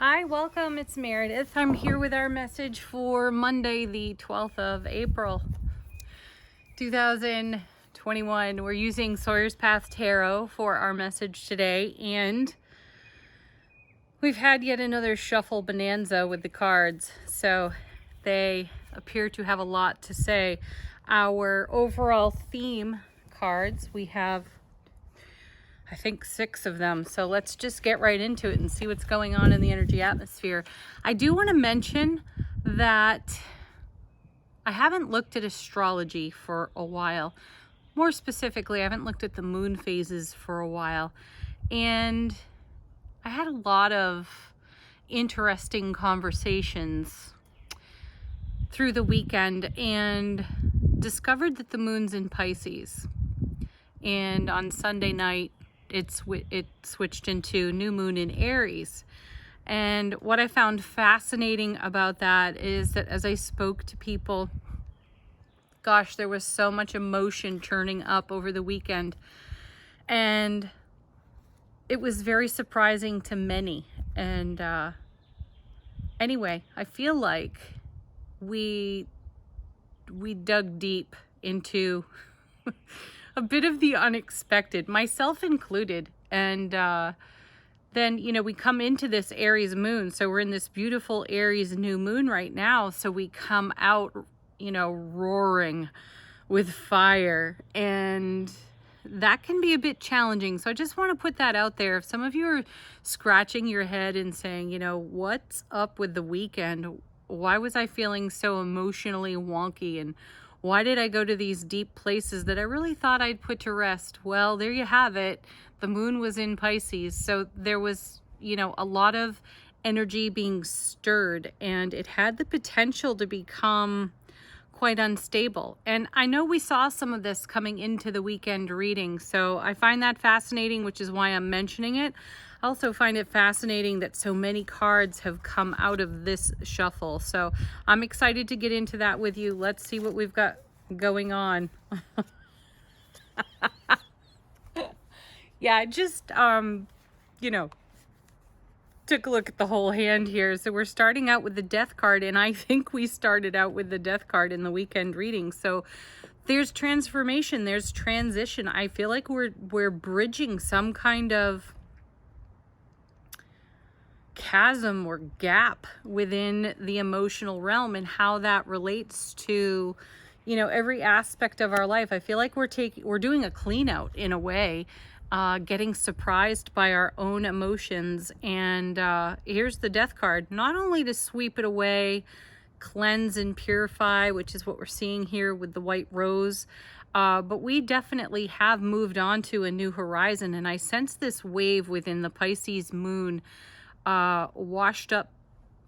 Hi, welcome. It's Meredith. I'm here with our message for Monday, the 12th of April, 2021. We're using Sawyer's Path Tarot for our message today, and we've had yet another shuffle bonanza with the cards, so they appear to have a lot to say. Our overall theme cards, we have I think 6 of them. So let's just get right into it and see what's going on in the energy atmosphere. I do want to mention that I haven't looked at astrology for a while. More specifically, I haven't looked at the moon phases for a while. And I had a lot of interesting conversations through the weekend and discovered that the moon's in Pisces. And on Sunday night, it switched into new moon in Aries. And what I found fascinating about that is that as I spoke to people, gosh, there was so much emotion churning up over the weekend. And it was very surprising to many. And anyway, I feel like we dug deep into a bit of the unexpected, myself included. And then, we come into this Aries moon. So we're in this beautiful Aries new moon right now. So we come out, roaring with fire. And that can be a bit challenging. So I just want to put that out there. If some of you are scratching your head and saying, what's up with the weekend? Why was I feeling so emotionally wonky? And why did I go to these deep places that I really thought I'd put to rest? Well, there you have it. The moon was in Pisces. So there was, a lot of energy being stirred, and it had the potential to become quite unstable. And I know we saw some of this coming into the weekend reading. So I find that fascinating, which is why I'm mentioning it. I also find it fascinating that so many cards have come out of this shuffle. So I'm excited to get into that with you. Let's see what we've got going on. Yeah, I just, took a look at the whole hand here. So we're starting out with the Death card, and I think we started out with the Death card in the weekend reading. So there's transformation, there's transition. I feel like we're bridging some kind of chasm or gap within the emotional realm, and how that relates to every aspect of our life. I feel like we're doing a clean out in a way, getting surprised by our own emotions. And here's the Death card, not only to sweep it away, cleanse and purify, which is what we're seeing here with the white rose, but we definitely have moved on to a new horizon. And I sense this wave within the Pisces moon washed up,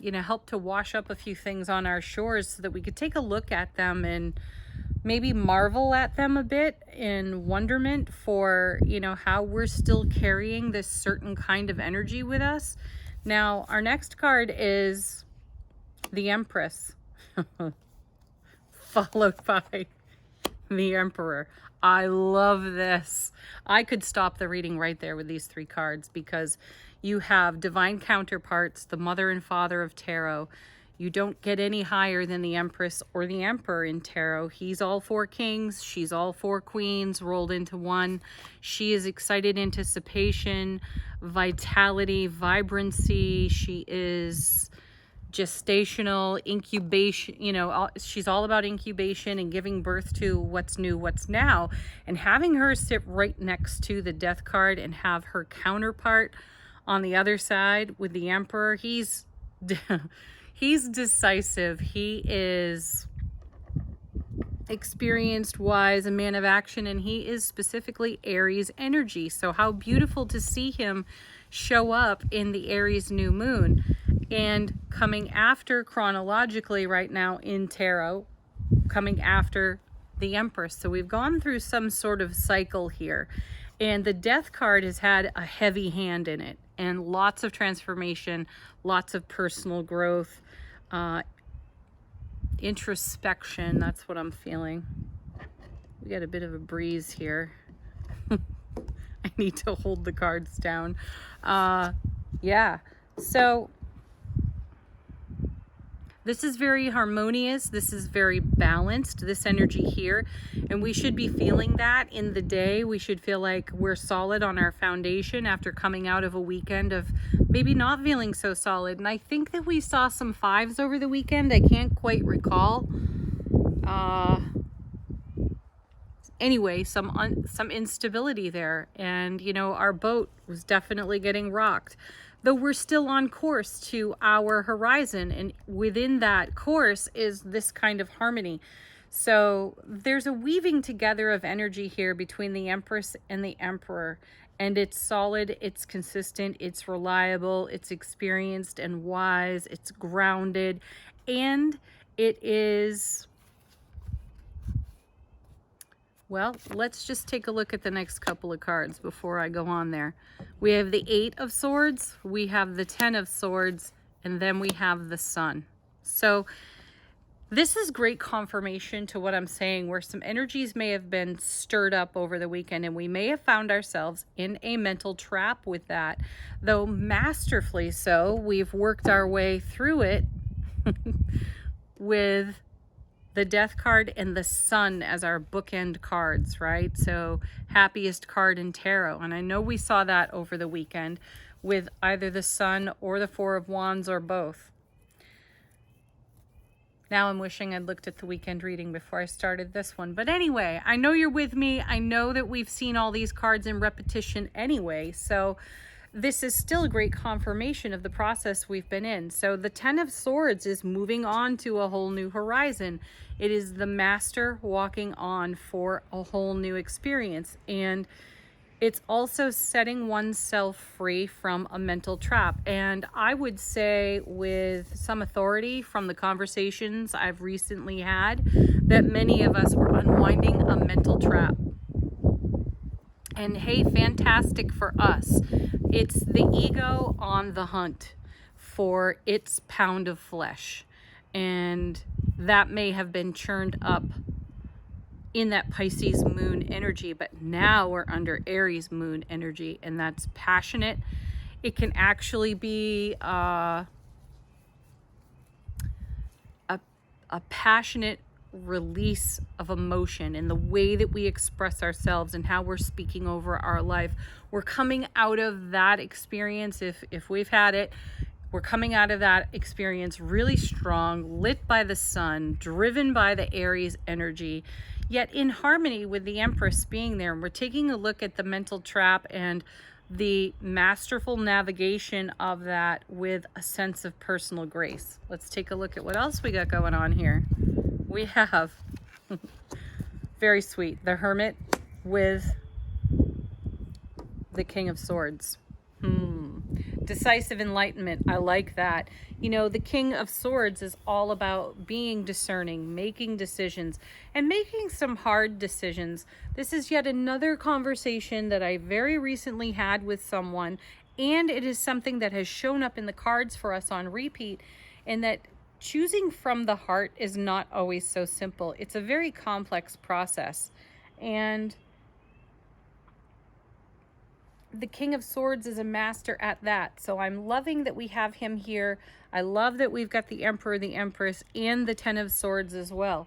helped to wash up a few things on our shores so that we could take a look at them and maybe marvel at them a bit in wonderment for, how we're still carrying this certain kind of energy with us. Now, our next card is the Empress, followed by the Emperor. I love this. I could stop the reading right there with these 3 cards, because you have divine counterparts, the mother and father of tarot. You don't get any higher than the Empress or the Emperor in tarot. He's all 4 kings, she's all 4 queens rolled into one. She is excited anticipation, vitality, vibrancy. She is gestational, incubation, she's all about incubation and giving birth to what's new, what's now. And having her sit right next to the Death card and have her counterpart on the other side with the Emperor, he's decisive. He is experienced, wise, a man of action, and he is specifically Aries energy. So how beautiful to see him show up in the Aries new moon. And coming after, chronologically right now in tarot, coming after the Empress. So we've gone through some sort of cycle here. And the Death card has had a heavy hand in it, and lots of transformation, lots of personal growth, introspection. That's what I'm feeling. We got a bit of a breeze here. I need to hold the cards down. Yeah. So This is very harmonious. This is very balanced, this energy here. And we should be feeling that in the day. We should feel like we're solid on our foundation after coming out of a weekend of maybe not feeling so solid. And I think that we saw some 5s over the weekend. I can't quite recall. Anyway, some instability there. And, you know, our boat was definitely getting rocked. Though we're still on course to our horizon, and within that course is this kind of harmony. So there's a weaving together of energy here between the Empress and the Emperor, and it's solid, it's consistent, it's reliable, it's experienced and wise, it's grounded, and it is... Well, let's just take a look at the next couple of cards before I go on there. We have the 8 of Swords, we have the 10 of Swords, and then we have the Sun. So this is great confirmation to what I'm saying, where some energies may have been stirred up over the weekend, and we may have found ourselves in a mental trap with that. Though masterfully so, we've worked our way through it with the Death card and the Sun as our bookend cards, right? So happiest card in tarot. And I know we saw that over the weekend with either the Sun or the 4 of Wands or both. Now I'm wishing I'd looked at the weekend reading before I started this one. But anyway, I know you're with me. I know that we've seen all these cards in repetition anyway. So this is still a great confirmation of the process we've been in. So the 10 of Swords is moving on to a whole new horizon. It is the master walking on for a whole new experience. And it's also setting oneself free from a mental trap. And I would say with some authority from the conversations I've recently had that many of us were unwinding a mental trap. And hey, fantastic for us. It's the ego on the hunt for its pound of flesh. And that may have been churned up in that Pisces moon energy, but now we're under Aries moon energy, and that's passionate. It can actually be a passionate release of emotion in the way that we express ourselves and how we're speaking over our life. We're coming out of that experience, if we've had it, we're coming out of that experience really strong, lit by the sun, driven by the Aries energy, yet in harmony with the Empress being there. And we're taking a look at the mental trap and the masterful navigation of that with a sense of personal grace. Let's take a look at what else we got going on here. We have, very sweet, the Hermit with the King of Swords. Decisive enlightenment. I like that. You know, the King of Swords is all about being discerning, making decisions, and making some hard decisions. This is yet another conversation that I very recently had with someone, and it is something that has shown up in the cards for us on repeat, and that choosing from the heart is not always so simple. It's a very complex process. And the King of Swords is a master at that. So I'm loving that we have him here. I love that we've got the Emperor, the Empress, and the 10 of Swords as well.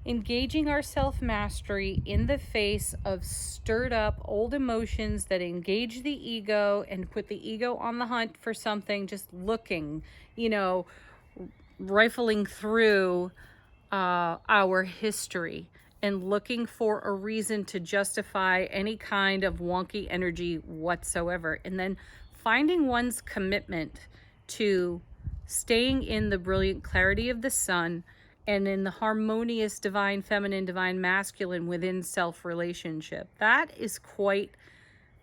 Engaging our self-mastery in the face of stirred up old emotions that engage the ego and put the ego on the hunt for something, just looking, you know, rifling through our history and looking for a reason to justify any kind of wonky energy whatsoever. And then finding one's commitment to staying in the brilliant clarity of the sun and in the harmonious divine feminine, divine masculine within self-relationship. That is quite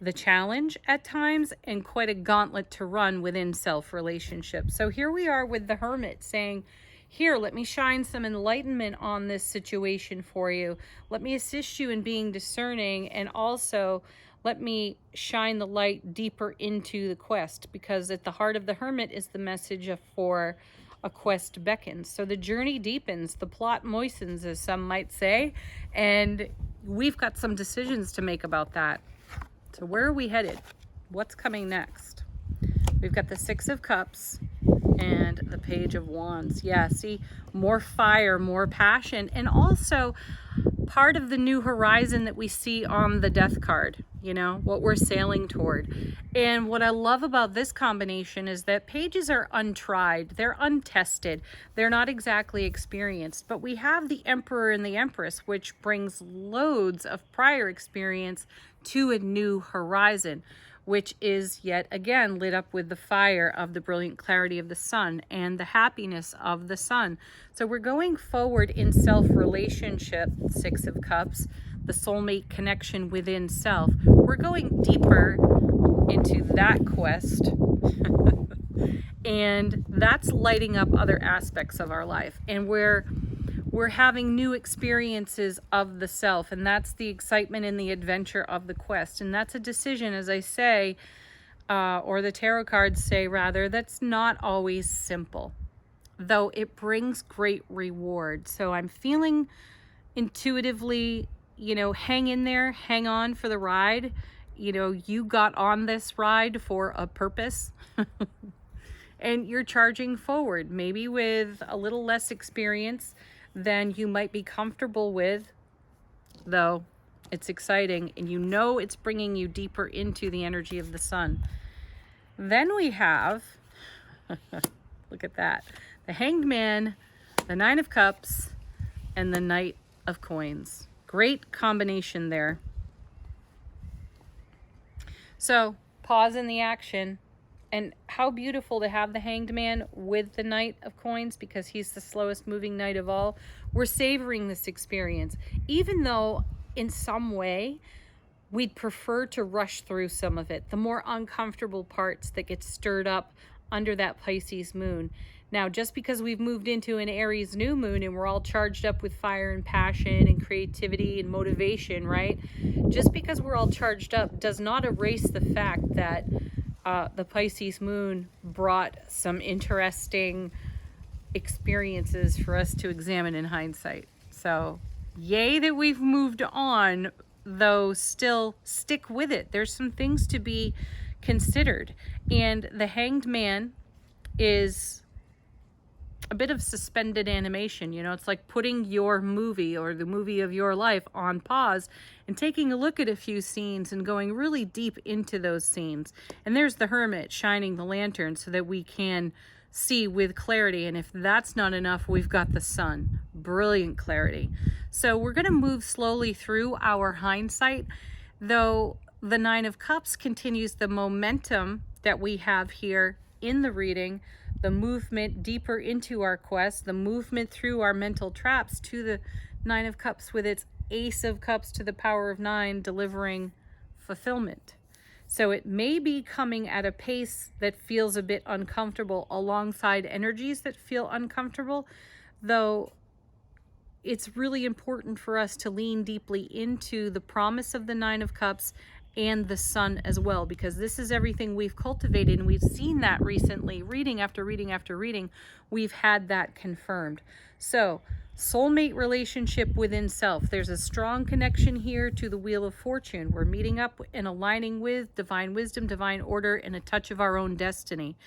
the challenge at times and quite a gauntlet to run within self-relationship. So here we are with the Hermit saying, here, let me shine some enlightenment on this situation for you. Let me assist you in being discerning, and also let me shine the light deeper into the quest, because at the heart of the Hermit is the message for a quest beckons. So the journey deepens, the plot moistens, as some might say, and we've got some decisions to make about that. So where are we headed? What's coming next? We've got the 6 of Cups and the Page of Wands. Yeah, see, more fire, more passion, and also part of the new horizon that we see on the Death card, you know, what we're sailing toward. And what I love about this combination is that pages are untried, they're untested, they're not exactly experienced, but we have the Emperor and the Empress, which brings loads of prior experience to a new horizon, which is yet again lit up with the fire of the brilliant clarity of the sun and the happiness of the sun. So we're going forward in self-relationship, Six of Cups, the soulmate connection within self. We're going deeper into that quest and that's lighting up other aspects of our life. And we're having new experiences of the self, and that's the excitement and the adventure of the quest. And that's a decision, as I say, or the tarot cards say rather, that's not always simple, though it brings great reward. So I'm feeling intuitively, you know, hang in there, hang on for the ride. You know, you got on this ride for a purpose. And you're charging forward, maybe with a little less experience than you might be comfortable with, though it's exciting and you know it's bringing you deeper into the energy of the sun. Then we have, look at that, the Hanged Man, the Nine of Cups, and the Knight of Coins. Great combination there. So pause in the action. And how beautiful to have the Hanged Man with the Knight of Coins, because he's the slowest moving knight of all. We're savoring this experience, even though in some way we'd prefer to rush through some of it, the more uncomfortable parts that get stirred up under that Pisces moon. Now, just because we've moved into an Aries new moon and we're all charged up with fire and passion and creativity and motivation, right? Just because we're all charged up does not erase the fact that the Pisces moon brought some interesting experiences for us to examine in hindsight. So yay that we've moved on, though still stick with it. There's some things to be considered. And the Hanged Man is a bit of suspended animation. You know, it's like putting your movie or the movie of your life on pause and taking a look at a few scenes and going really deep into those scenes. And there's the Hermit shining the lantern so that we can see with clarity. And if that's not enough, we've got the Sun. Brilliant clarity. So we're going to move slowly through our hindsight, though the Nine of Cups continues the momentum that we have here in the reading, the movement deeper into our quest, the movement through our mental traps to the Nine of Cups with its Ace of Cups to the power of 9, delivering fulfillment. So it may be coming at a pace that feels a bit uncomfortable alongside energies that feel uncomfortable, though it's really important for us to lean deeply into the promise of the Nine of Cups and the Sun as well, because this is everything we've cultivated, and we've seen that recently, reading after reading after reading, we've had that confirmed. So soulmate relationship within self, there's a strong connection here to the Wheel of Fortune. We're meeting up and aligning with divine wisdom, divine order, and a touch of our own destiny,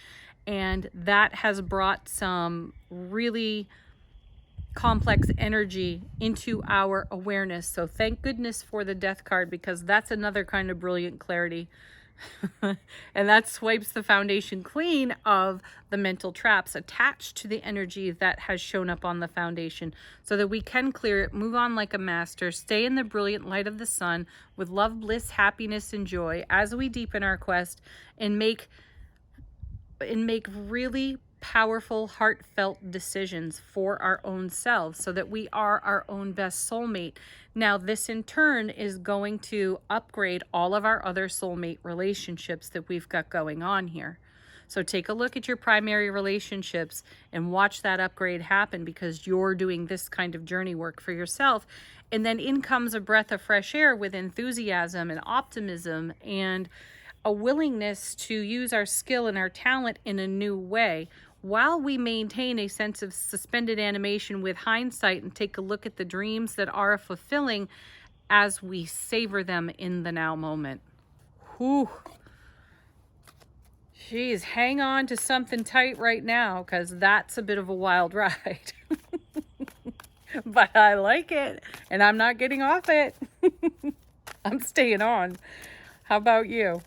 and that has brought some really complex energy into our awareness. So thank goodness for the Death card, because that's another kind of brilliant clarity. And that swipes the foundation clean of the mental traps attached to the energy that has shown up on the foundation, so that we can clear it, move on like a master, stay in the brilliant light of the sun with love, bliss, happiness, and joy as we deepen our quest and make really powerful, heartfelt decisions for our own selves, so that we are our own best soulmate. Now, this in turn is going to upgrade all of our other soulmate relationships that we've got going on here. So take a look at your primary relationships and watch that upgrade happen, because you're doing this kind of journey work for yourself. And then in comes a breath of fresh air with enthusiasm and optimism and a willingness to use our skill and our talent in a new way, while we maintain a sense of suspended animation with hindsight and take a look at the dreams that are fulfilling as we savor them in the now moment. Whew. Geez, hang on to something tight right now, because that's a bit of a wild ride. But I like it, and I'm not getting off it. I'm staying on. How about you?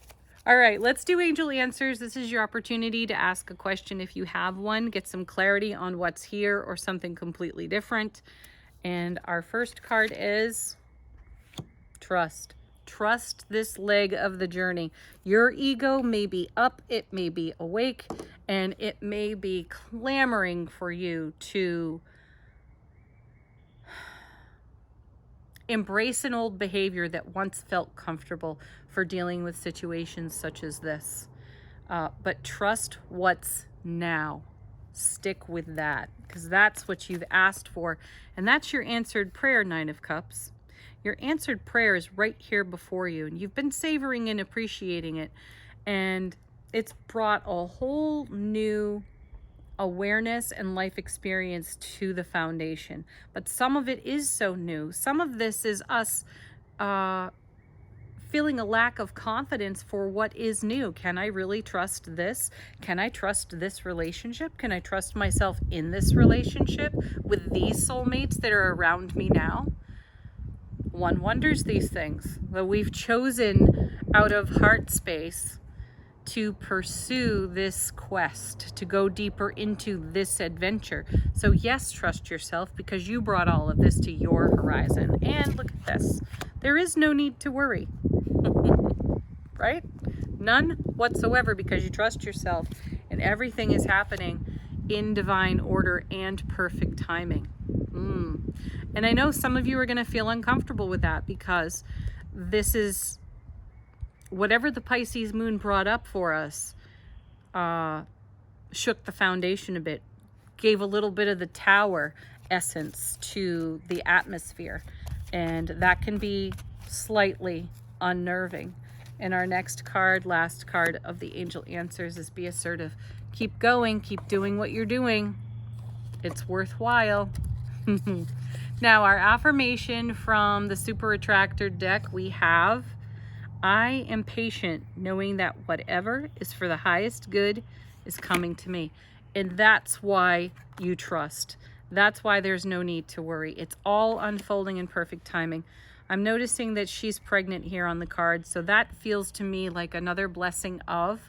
All right, let's do angel answers. This is your opportunity to ask a question if you have one, get some clarity on what's here or something completely different. And our first card is trust. Trust this leg of the journey. Your ego may be up, it may be awake, and it may be clamoring for you to embrace an old behavior that once felt comfortable for dealing with situations such as this. But trust what's now. Stick with that, because that's what you've asked for. And that's your answered prayer, Nine of Cups. Your answered prayer is right here before you, and you've been savoring and appreciating it. And it's brought a whole new awareness and life experience to the foundation. But some of it is so new. Some of this is us feeling a lack of confidence for what is new. Can I really trust this? Can I trust this relationship? Can I trust myself in this relationship with these soulmates that are around me now? One wonders these things. Though we've chosen out of heart space to pursue this quest, to go deeper into this adventure. So yes, trust yourself, because you brought all of this to your horizon. And look at this. There is no need to worry. Right? None whatsoever, because you trust yourself, and everything is happening in divine order and perfect timing. And I know some of you are going to feel uncomfortable with that, because this is whatever the Pisces moon brought up for us, shook the foundation a bit, gave a little bit of the tower essence to the atmosphere, and that can be slightly unnerving. And our next card, last card of the angel answers, is be assertive. Keep going, keep doing what you're doing. It's worthwhile. Now, our affirmation from the Super Attractor deck, we have, I am patient, knowing that whatever is for the highest good is coming to me. And that's why you trust. That's why there's no need to worry. It's all unfolding in perfect timing. I'm noticing that she's pregnant here on the card, so that feels to me like another blessing of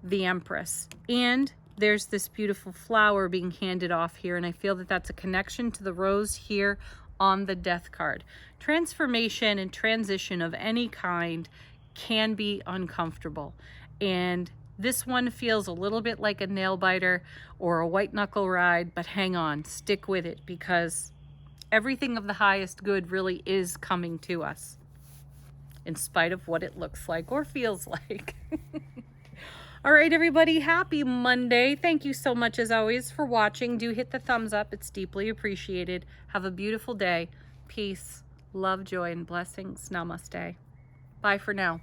the Empress. And there's this beautiful flower being handed off here, and I feel that that's a connection to the rose here on the Death card. Transformation and transition of any kind can be uncomfortable, and this one feels a little bit like a nail biter or a white knuckle ride, but hang on, stick with it, because everything of the highest good really is coming to us, in spite of what it looks like or feels like. All right, everybody, happy Monday. Thank you so much, as always, for watching. Do hit the thumbs up. It's deeply appreciated. Have a beautiful day. Peace, love, joy, and blessings. Namaste. Bye for now.